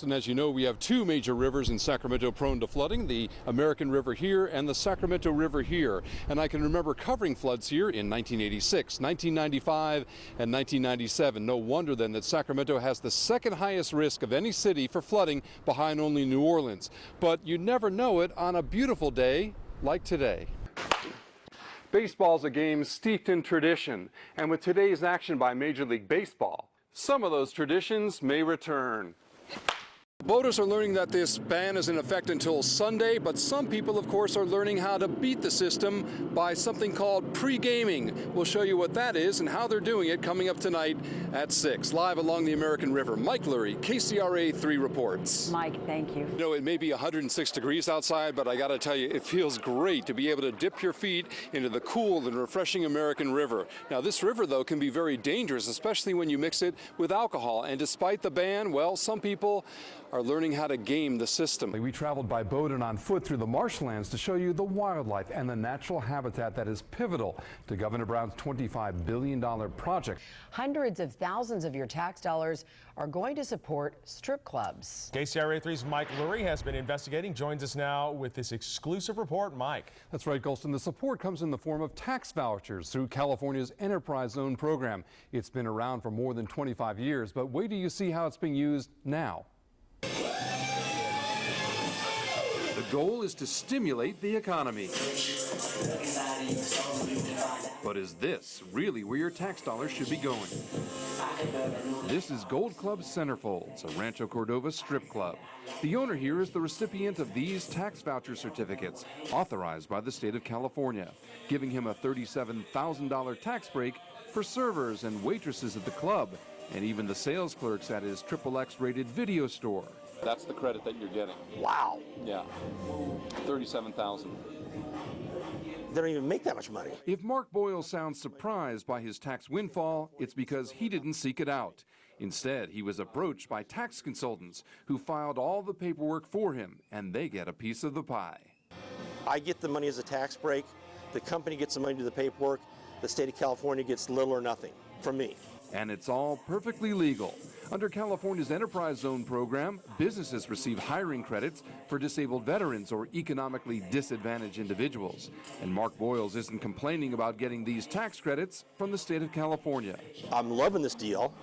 And as you know, we have two major rivers in Sacramento prone to flooding, the American River here and the Sacramento River here. And I can remember covering floods here in 1986, 1995, and 1997. No wonder then that Sacramento has the second highest risk of any city for flooding behind only New Orleans. But you never know it on a beautiful day like today. Baseball's a game steeped in tradition, and with today's action by Major League Baseball, some of those traditions may return. Boaters are learning that this ban is in effect until Sunday, but some people, of course, are learning how to beat the system by something called pre-gaming. We'll show you what that is and how they're doing it coming up tonight at 6. Live along the American River, Mike Luery, KCRA 3 reports. Mike, thank you. You know, it may be 106 degrees outside, but I got to tell you, it feels great to be able to dip your feet into the cool and refreshing American River. Now, this river, though, can be very dangerous, especially when you mix it with alcohol. And despite the ban, well, some people are learning how to game the system. We traveled by boat and on foot through the marshlands to show you the wildlife and the natural habitat that is pivotal to Governor Brown's $25 billion project. Hundreds of thousands of your tax dollars are going to support strip clubs. KCRA 3's Mike Luery has been investigating, joins us now with this exclusive report. Mike. That's right, Golston. The support comes in the form of tax vouchers through California's Enterprise Zone program. It's been around for more than 25 years, but wait till you see how it's being used now. The goal is to stimulate the economy. But is this really where your tax dollars should be going? This is Gold Club Centerfolds, a Rancho Cordova strip club. The owner here is the recipient of these tax voucher certificates, authorized by the state of California, giving him a $37,000 tax break for servers and waitresses at the club, and even the sales clerks at his XXX rated video store. That's the credit that you're getting. Wow. Yeah, $37,000. They don't even make that much money. If Mark Boyle sounds surprised by his tax windfall, it's because he didn't seek it out. Instead, he was approached by tax consultants who filed all the paperwork for him, and they get a piece of the pie. I get the money as a tax break. The company gets the money to do the paperwork. The state of California gets little or nothing from me. And it's all perfectly legal. Under California's Enterprise Zone program, businesses receive hiring credits for disabled veterans or economically disadvantaged individuals. And Mark Boyles isn't complaining about getting these tax credits from the state of California. I'm loving this deal,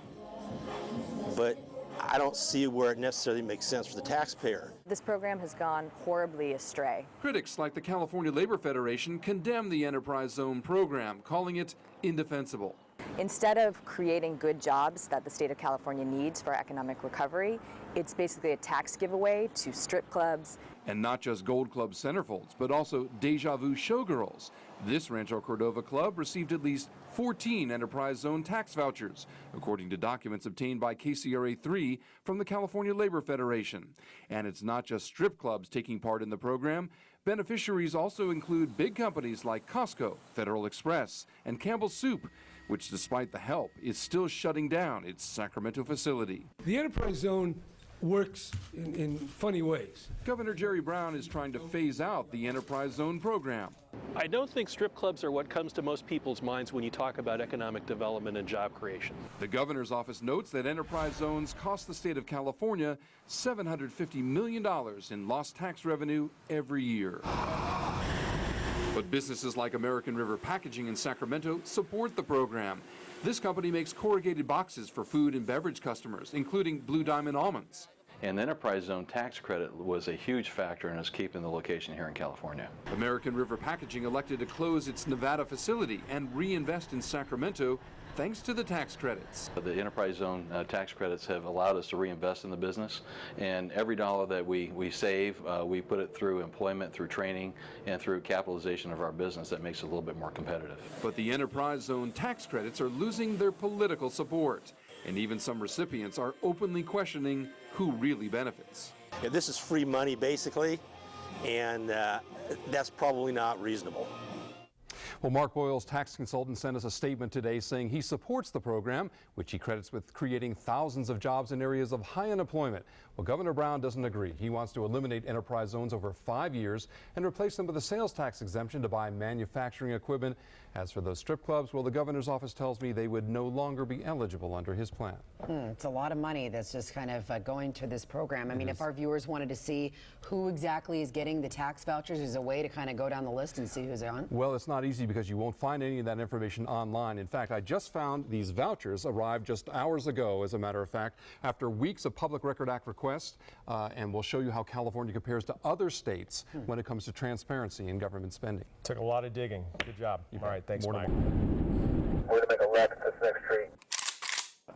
but I don't see where it necessarily makes sense for the taxpayer. This program has gone horribly astray. Critics like the California Labor Federation condemn the Enterprise Zone program, calling it indefensible. Instead of creating good jobs that the state of California needs for economic recovery, it's basically a tax giveaway to strip clubs. And not just Gold Club centerfolds, but also Deja Vu showgirls. This Rancho Cordova club received at least 14 Enterprise Zone tax vouchers, according to documents obtained by KCRA 3 from the California Labor Federation. And it's not just strip clubs taking part in the program. Beneficiaries also include big companies like Costco, Federal Express, and Campbell's Soup, which, despite the help, is still shutting down its Sacramento facility. The Enterprise Zone works in funny ways. Governor Jerry Brown is trying to phase out the Enterprise Zone program. I don't think strip clubs are what comes to most people's minds when you talk about economic development and job creation. The governor's office notes that Enterprise Zones cost the state of California $750 million in lost tax revenue every year. But businesses like American River Packaging in Sacramento support the program. This company makes corrugated boxes for food and beverage customers, including Blue Diamond almonds. And the Enterprise Zone tax credit was a huge factor in us keeping the location here in California. American River Packaging elected to close its Nevada facility and reinvest in Sacramento thanks to the tax credits. The Enterprise Zone tax credits have allowed us to reinvest in the business, and every dollar that we save, we put it through employment, through training, and through capitalization of our business. That makes it a little bit more competitive. But the Enterprise Zone tax credits are losing their political support, and even some recipients are openly questioning who really benefits. Yeah, this is free money, basically, and that's probably not reasonable. Well, Mark Boyle's tax consultant sent us a statement today saying he supports the program, which he credits with creating thousands of jobs in areas of high unemployment. Well, Governor Brown doesn't agree. He wants to eliminate enterprise zones over 5 years and replace them with a sales tax exemption to buy manufacturing equipment. As for those strip clubs, well, the governor's office tells me they would no longer be eligible under his plan. It's a lot of money that's just kind of going to this program. I mean, if our viewers wanted to see who exactly is getting the tax vouchers, there's a way to kind of go down the list and see who's on. Well, it's not easy because you won't find any of that information online. In fact, I just found these vouchers arrived just hours ago, as a matter of fact, after weeks of Public Record Act requests, and we'll show you how California compares to other states when it comes to transparency in government spending. Took a lot of digging. Good job. All right, thanks, Mike. We're going to make a left at this next tree.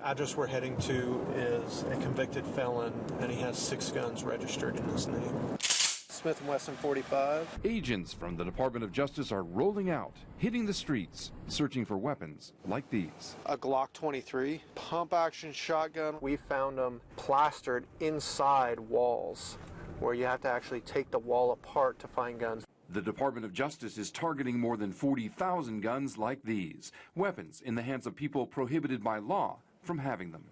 Address we're heading to is a convicted felon, and he has 6 guns registered in his name. Smith & Wesson 45. Agents from the Department of Justice are rolling out, hitting the streets, searching for weapons like these. A Glock 23, pump-action shotgun. We found them plastered inside walls, where you have to actually take the wall apart to find guns. The Department of Justice is targeting more than 40,000 guns like these, weapons in the hands of people prohibited by law from having them.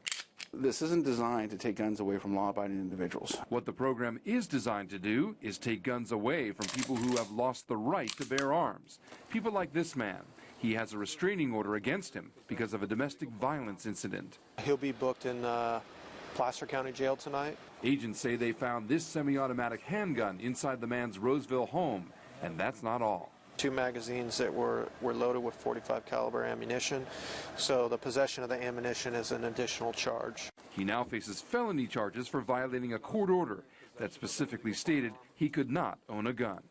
This isn't designed to take guns away from law-abiding individuals. What the program is designed to do is take guns away from people who have lost the right to bear arms. People like this man. He has a restraining order against him because of a domestic violence incident. He'll be booked in Placer County Jail tonight. Agents say they found this semi-automatic handgun inside the man's Roseville home, and that's not all. 2 magazines that were loaded with .45 caliber ammunition, so the possession of the ammunition is an additional charge. He now faces felony charges for violating a court order that specifically stated he could not own a gun.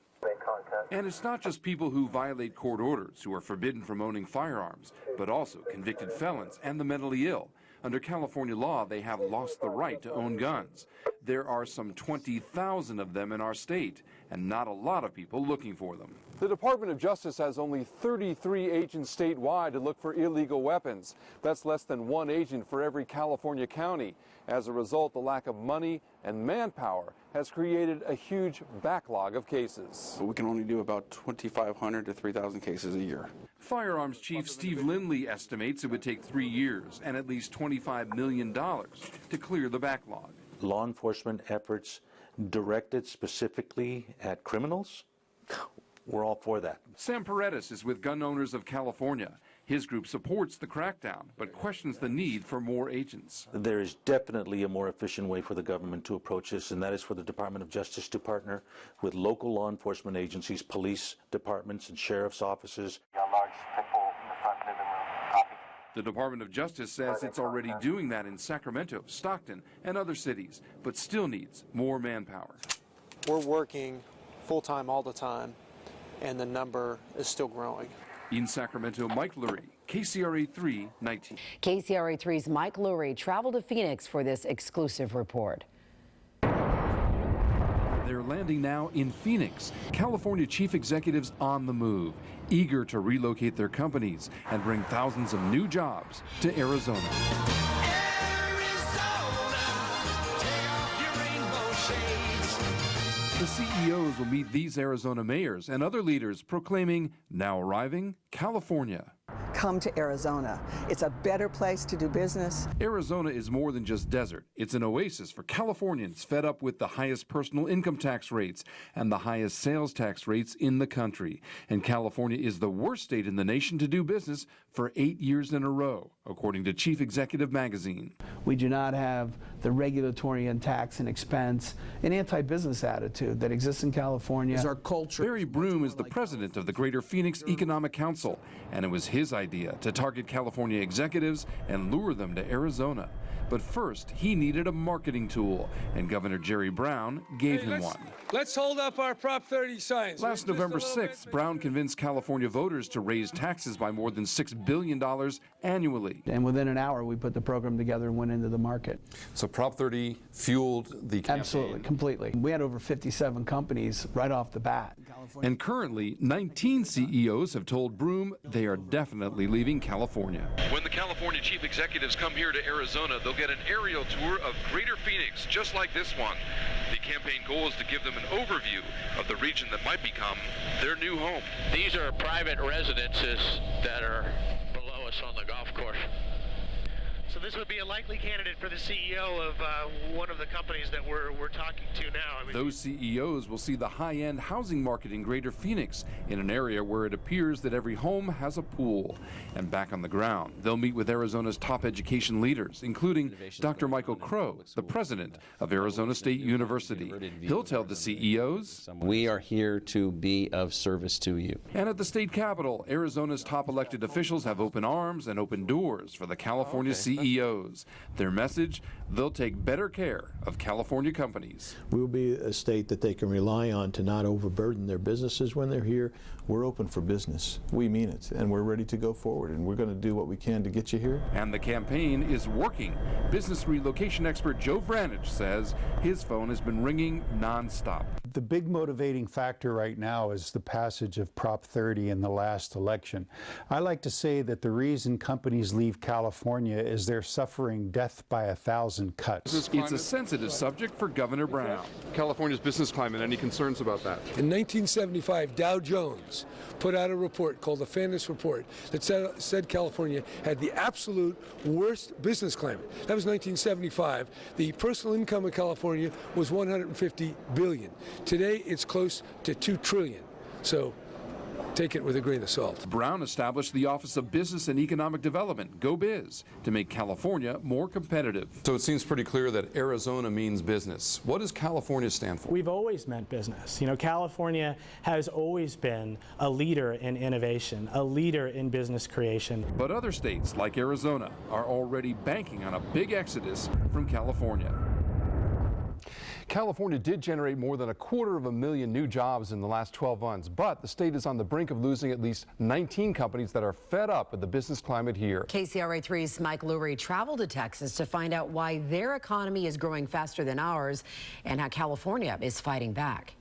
And it's not just people who violate court orders who are forbidden from owning firearms, but also convicted felons and the mentally ill. Under California law, they have lost the right to own guns. There are some 20,000 of them in our state, and not a lot of people looking for them. The Department of Justice has only 33 agents statewide to look for illegal weapons. That's less than 1 agent for every California county. As a result, the lack of money and manpower has created a huge backlog of cases. We can only do about 2,500 to 3,000 cases a year. Firearms Chief Steve Lindley estimates it would take 3 years and at least $25 million to clear the backlog. Law enforcement efforts directed specifically at criminals, we're all for that. Sam Paredes is with Gun Owners of California. His group supports the crackdown, but questions the need for more agents. There is definitely a more efficient way for the government to approach this, and that is for the Department of Justice to partner with local law enforcement agencies, police departments, and sheriff's offices. The Department of Justice says it's already doing that in Sacramento, Stockton, and other cities, but still needs more manpower. We're working full-time all the time, and the number is still growing. In Sacramento, Mike Luery, KCRA 3 19. KCRA 3's Mike Luery traveled to Phoenix for this exclusive report. They're landing now in Phoenix. California chief executives on the move, eager to relocate their companies and bring thousands of new jobs to Arizona. The CEOs will meet these Arizona mayors and other leaders proclaiming, now arriving, California. Come to Arizona. It's a better place to do business. Arizona is more than just desert. It's an oasis for Californians fed up with the highest personal income tax rates and the highest sales tax rates in the country. And California is the worst state in the nation to do business for 8 years in a row, according to Chief Executive Magazine. We do not have the regulatory and tax and expense and anti-business attitude that exists in California. Is our culture. Barry Broom is the president of the Greater Phoenix Economic Council, and it was his idea to target California executives and lure them to Arizona. But first, he needed a marketing tool, and Governor Jerry Brown gave him one. Let's hold up our Prop 30 signs. Last November 6th, Brown convinced California voters to raise taxes by more than $6 billion annually. And within an hour, we put the program together and went into the market. So Prop 30 fueled the campaign? Absolutely, completely. We had over 57 companies right off the bat. And currently, 19 CEOs have told Broom they are definitely leaving California. When the California chief executives come here to Arizona, they'll get an aerial tour of Greater Phoenix, just like this one. The campaign goal is to give them an overview of the region that might become their new home. These are private residences that are below us on the golf course. So this would be a likely candidate for the CEO of one of the companies that we're talking to now. I mean, those CEOs will see the high-end housing market in Greater Phoenix, in an area where it appears that every home has a pool. And back on the ground, they'll meet with Arizona's top education leaders, including Dr. Michael Crow, the president of Arizona State University. He'll tell the CEOs, we are here to be of service to you. And at the state capitol, Arizona's top elected officials have open arms and open doors for the California CEOs. Their message, they'll take better care of California companies. We'll be a state that they can rely on to not overburden their businesses when they're here. We're open for business. We mean it, and we're ready to go forward, and we're going to do what we can to get you here. And the campaign is working. Business relocation expert Joe Vranich says his phone has been ringing nonstop. The big motivating factor right now is the passage of Prop 30 in the last election. I like to say that the reason companies leave California is they're suffering death by 1,000 cuts. It's a sensitive subject for Governor Brown. California's business climate, any concerns about that? In 1975, Dow Jones put out a report called the Fairness Report that said California had the absolute worst business climate. That was 1975. The personal income of California was $150 billion. Today, it's close to $2 trillion. So take it with a grain of salt. Brown established the Office of Business and Economic Development, GoBiz, to make California more competitive. So it seems pretty clear that Arizona means business. What does California stand for? We've always meant business. You know, California has always been a leader in innovation, a leader in business creation. But other states, like Arizona, are already banking on a big exodus from California. California did generate more than 250,000 new jobs in the last 12 months, but the state is on the brink of losing at least 19 companies that are fed up with the business climate here. KCRA3's Mike Luery traveled to Texas to find out why their economy is growing faster than ours and how California is fighting back.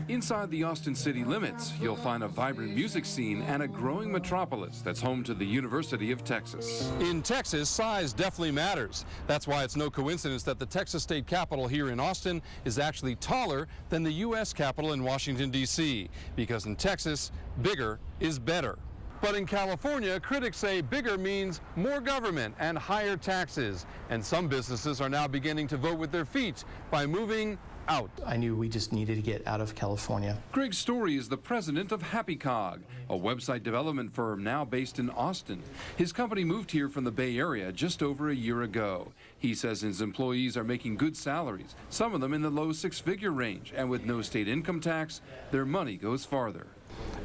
Inside the Austin city limits, you'll find a vibrant music scene and a growing metropolis that's home to the University of Texas. In Texas, size definitely matters. That's why it's no coincidence that the Texas state capitol here in Austin is actually taller than the U.S. Capitol in Washington, D.C., because in Texas, bigger is better. But in California, critics say bigger means more government and higher taxes. And some businesses are now beginning to vote with their feet by moving out. I knew we just needed to get out of California. Greg Story is the president of HappyCog, a website development firm now based in Austin. His company moved here from the Bay Area just over a year ago. He says his employees are making good salaries, some of them in the low six-figure range, and with no state income tax, their money goes farther.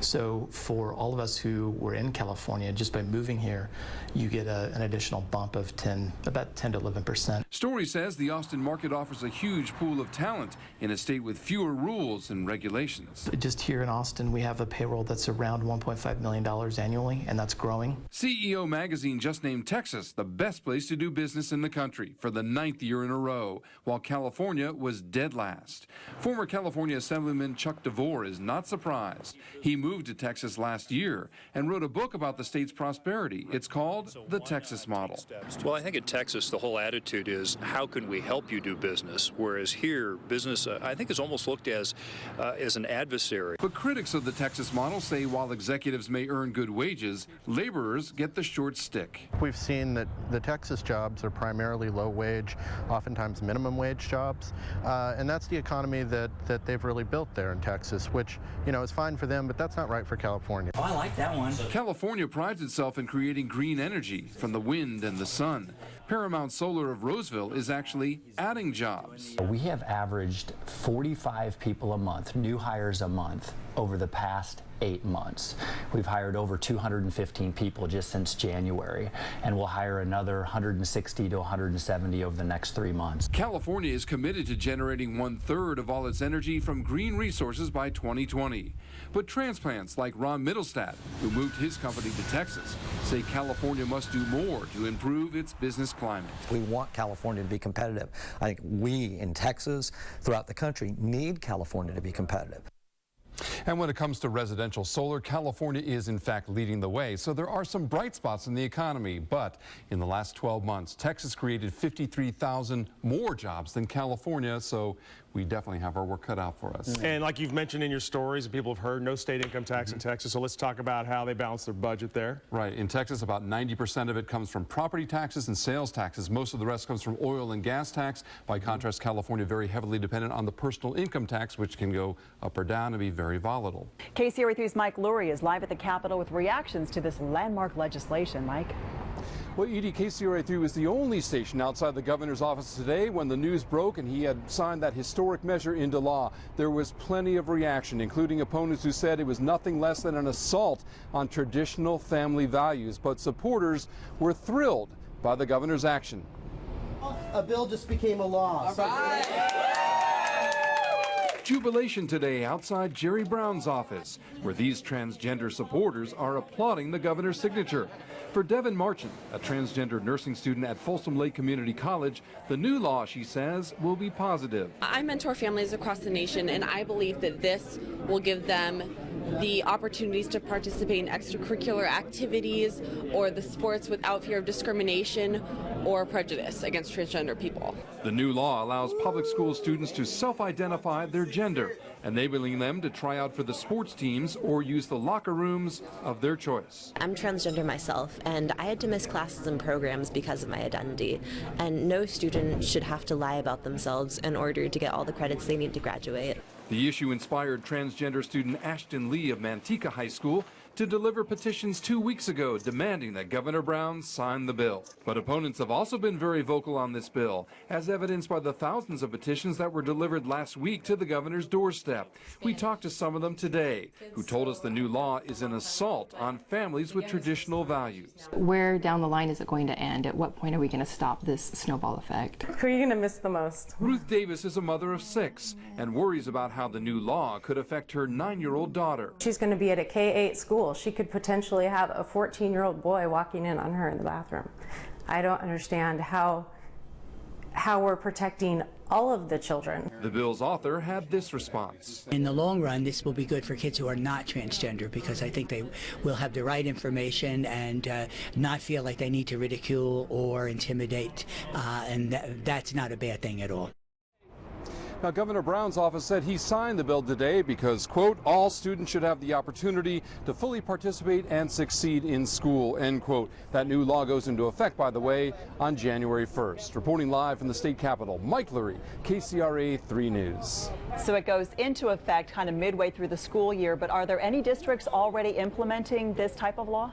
So for all of us who were in California, just by moving here, you get an additional bump of about 10 to 11%. Story says the Austin market offers a huge pool of talent in a state with fewer rules and regulations. Just here in Austin, we have a payroll that's around $1.5 million annually, and that's growing. CEO Magazine just named Texas the best place to do business in the country for the 9th year in a row, while California was dead last. Former California Assemblyman Chuck DeVore is not surprised. He moved to Texas last year and wrote a book about the state's prosperity. It's called The Texas Model. Well, I think in Texas, the whole attitude is, how can we help you do business? Whereas here, business, I think, is almost looked as an adversary. But critics of the Texas model say while executives may earn good wages, laborers get the short stick. We've seen that the Texas jobs are primarily low-wage, oftentimes minimum-wage jobs, and that's the economy that they've really built there in Texas, which, you know, is fine for them, but that's not right for California. Oh, I like that one. California prides itself in creating green energy from the wind and the sun. Paramount Solar of Roseville is actually adding jobs. We have averaged 45 people a month, new hires a month, over the past 8 months. We've hired over 215 people just since January, and we'll hire another 160 to 170 over the next 3 months. California is committed to generating 1/3 of all its energy from green resources by 2020. But transplants like Ron Middlestadt, who moved his company to Texas, say California must do more to improve its business climate. We want California to be competitive. I think we in Texas, throughout the country, need California to be competitive. And when it comes to residential solar, California is in fact leading the way. So there are some bright spots in the economy. But in the last 12 months, Texas created 53,000 more jobs than California. So we definitely have our work cut out for us. And like you've mentioned in your stories, people have heard no state income tax in Texas. So let's talk about how they balance their budget there. Right. In Texas, about 90% of it comes from property taxes and sales taxes. Most of the rest comes from oil and gas tax. By contrast, California very heavily dependent on the personal income tax, which can go up or down and be very volatile. KCRA 3's Mike Luery is live at the Capitol with reactions to this landmark legislation. Mike? Well, Edie, KCRA 3 was the only station outside the governor's office today when the news broke and he had signed that historic measure into law. There was plenty of reaction, including opponents who said it was nothing less than an assault on traditional family values. But supporters were thrilled by the governor's action. A bill just became a law. Jubilation today outside Jerry Brown's office, where these transgender supporters are applauding the governor's signature. For Devin Marchand, a transgender nursing student at Folsom Lake Community College, the new law, she says, will be positive. I mentor families across the nation, and I believe that this will give them the opportunities to participate in extracurricular activities or the sports without fear of discrimination or prejudice against transgender people. The new law allows public school students to self-identify their gender, enabling them to try out for the sports teams or use the locker rooms of their choice. I'm transgender myself, and I had to miss classes and programs because of my identity. And no student should have to lie about themselves in order to get all the credits they need to graduate. The issue inspired transgender student Ashton Lee of Manteca High School to deliver petitions 2 weeks ago demanding that Governor Brown sign the bill. But opponents have also been very vocal on this bill, as evidenced by the thousands of petitions that were delivered last week to the governor's doorstep. We talked to some of them today, who told us the new law is an assault on families with traditional values. Where down the line is it going to end? At what point are we going to stop this snowball effect? Who are you going to miss the most? Ruth Davis is a mother of 6 and worries about how the new law could affect her 9-year-old daughter. She's going to be at a K-8 school. She could potentially have a 14-year-old boy walking in on her in the bathroom. I don't understand how we're protecting all of the children. The bill's author had this response. In the long run, this will be good for kids who are not transgender, because I think they will have the right information and not feel like they need to ridicule or intimidate, and that's not a bad thing at all. Now, Governor Brown's office said he signed the bill today because, quote, all students should have the opportunity to fully participate and succeed in school, end quote. That new law goes into effect, by the way, on January 1st. Reporting live from the state capitol, Mike Luery, KCRA 3 News. So it goes into effect kind of midway through the school year, but are there any districts already implementing this type of law?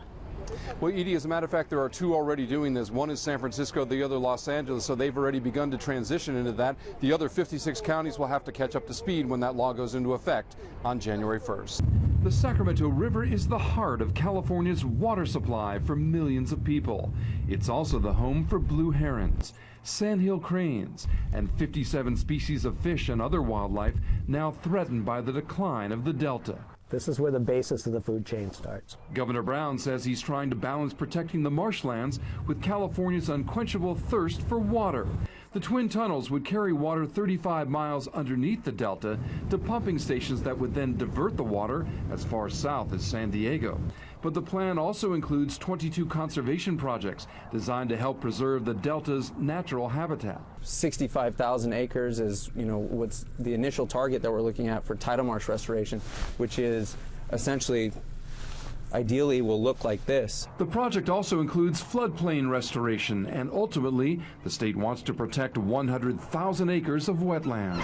Well, Edie, as a matter of fact, there are 2 already doing this. One is San Francisco, the other Los Angeles, so they've already begun to transition into that. The other 56 counties will have to catch up to speed when that law goes into effect on January 1st. The Sacramento River is the heart of California's water supply for millions of people. It's also the home for blue herons, sandhill cranes, and 57 species of fish and other wildlife now threatened by the decline of the delta. This is where the basis of the food chain starts. Governor Brown says he's trying to balance protecting the marshlands with California's unquenchable thirst for water. The twin tunnels would carry water 35 miles underneath the delta to pumping stations that would then divert the water as far south as San Diego. But the plan also includes 22 conservation projects designed to help preserve the delta's natural habitat. 65,000 acres is, what's the initial target that we're looking at for tidal marsh restoration, which is essentially ideally will look like this. The project also includes floodplain restoration, and ultimately the state wants to protect 100,000 acres of wetland.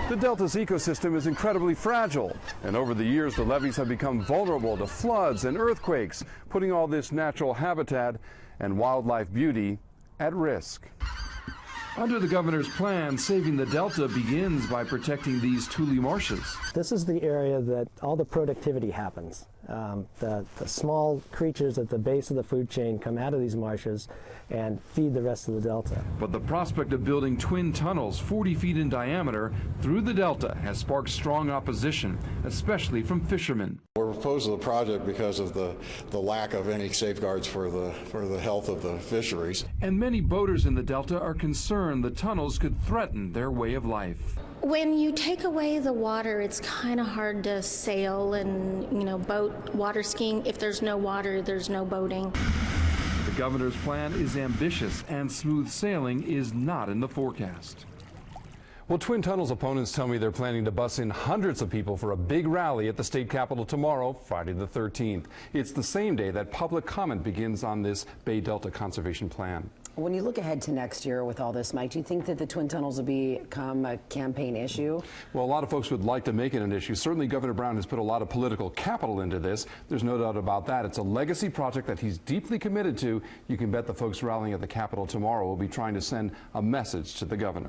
The delta's ecosystem is incredibly fragile, and over the years the levees have become vulnerable to floods and earthquakes, putting all this natural habitat and wildlife beauty at risk. Under the governor's plan, saving the delta begins by protecting these Tule marshes. This is the area that all the productivity happens. The small creatures at the base of the food chain come out of these marshes and feed the rest of the delta. But the prospect of building twin tunnels 40 feet in diameter through the delta has sparked strong opposition, especially from fishermen. We're opposed to the project because of the lack of any safeguards for the health of the fisheries. And many boaters in the delta are concerned the tunnels could threaten their way of life. When you take away the water, it's kind of hard to sail and, boat water skiing. If there's no water, there's no boating. The governor's plan is ambitious, and smooth sailing is not in the forecast. Well, Twin Tunnels opponents tell me they're planning to bus in hundreds of people for a big rally at the state capitol tomorrow, Friday the 13th. It's the same day that public comment begins on this Bay Delta conservation plan. When you look ahead to next year with all this, Mike, do you think that the Twin Tunnels will become a campaign issue? Well, a lot of folks would like to make it an issue. Certainly, Governor Brown has put a lot of political capital into this. There's no doubt about that. It's a legacy project that he's deeply committed to. You can bet the folks rallying at the Capitol tomorrow will be trying to send a message to the governor.